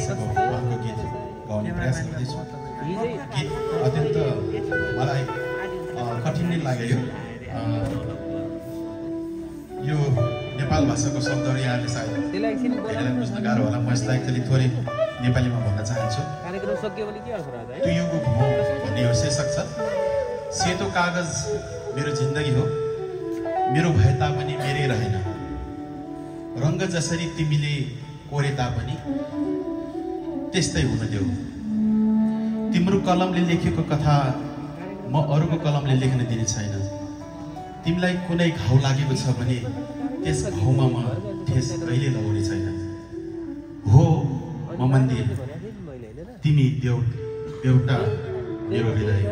भाषाको उहाँको गीत गाउने प्रयास गर्दैछु। गीत अत्यन्त मलाई कठिन नै लाग्यो। यो नेपाल भाषाको शब्दहरू यहाँले सायद धेरैलाई बुझ्न गाह्रो होला। म यसलाई एकचोटि थोरै नेपालीमा भन्न चाहन्छु। तुयुको घुमो भन्ने यो शीर्षक छ। सेतो कागज मेरो जिन्दगी हो, मेरो भए तापनि मेरै रहेन। रङ्ग जसरी तिमीले कोरे तापनि त्यस्तै हुन देऊ। तिम्रो कलमले लेखेको कथा म अरूको कलमले लेख्न दिने छैन। तिमीलाई कुनै घाउ लागेको छ भने त्यस घाउमा म ठेस कहिले लगाउने छैन। हो म मन्दिर, तिमी देउटा मेरो हृदय,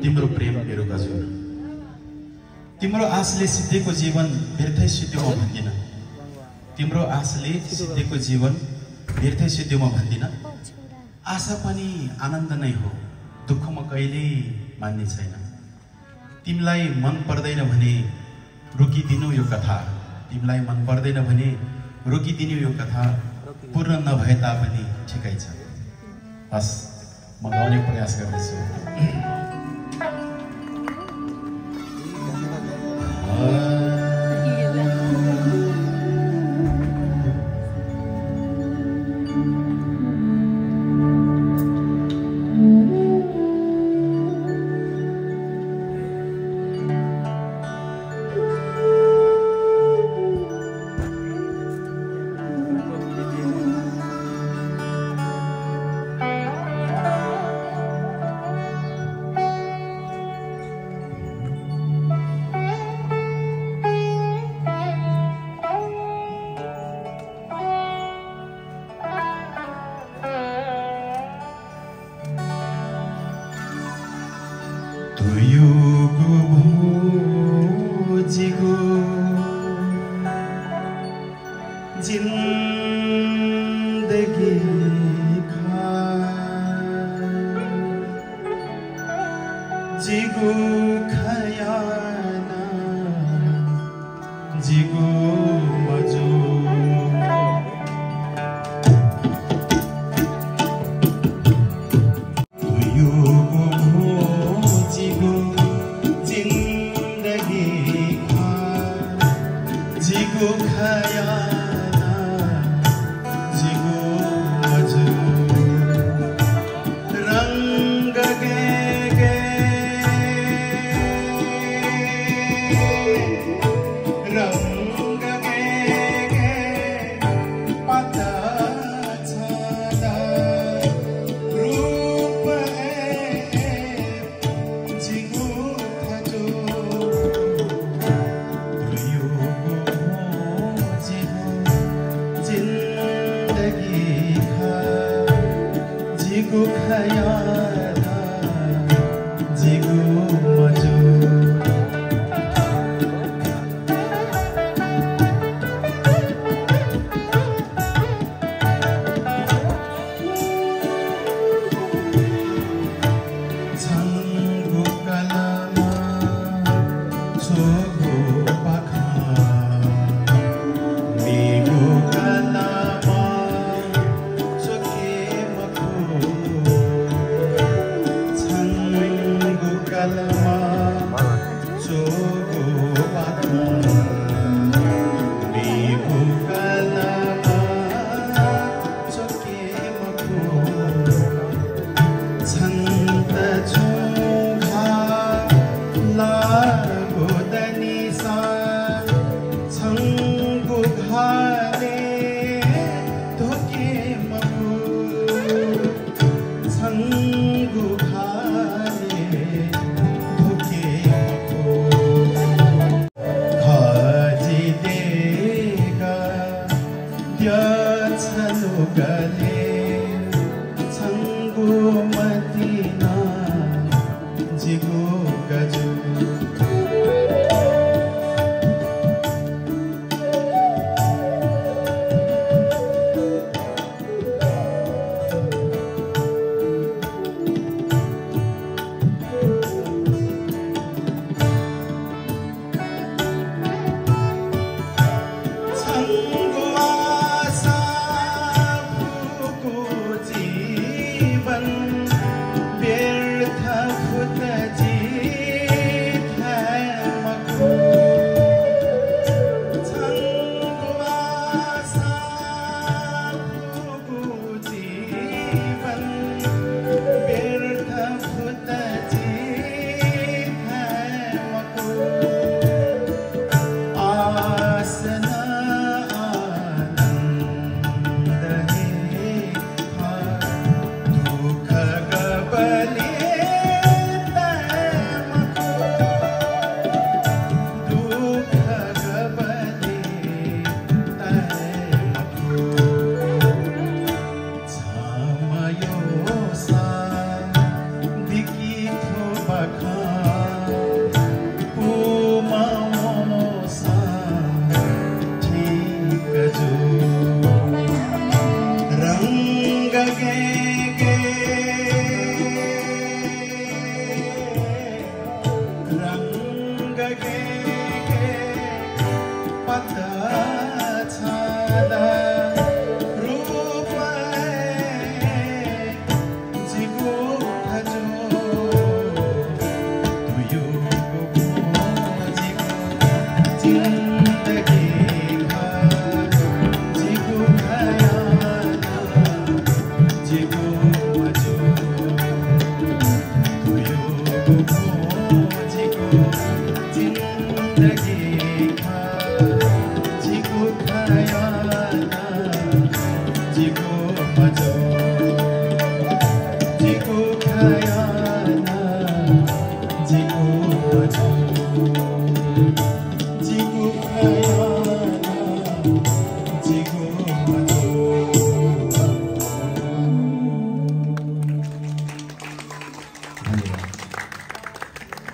तिम्रो प्रेम मेरो गजुर। तिम्रो आशले सिद्धेको जीवन व्यर्थै सिद्धियो म भन्दिन। तिम्रो आशले सिद्धेको जीवन व्यर्थै सिद्धियो म भन्दिन। आशा पनि आनन्द नै हो, दुःख म कहिल्यै मान्ने छैन। तिमीलाई मन पर्दैन भने रोकिदिनु यो कथा। तिमीलाई मन पर्दैन भने रोकिदिनु यो कथा। पूर्ण नभए तापनि ठिकै छ। हस्, म गाउने प्रयास गर्दैछु। Oh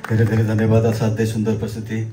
धेरै धेरै धन्यवाद। असाध्यै सुन्दर प्रस्तुति।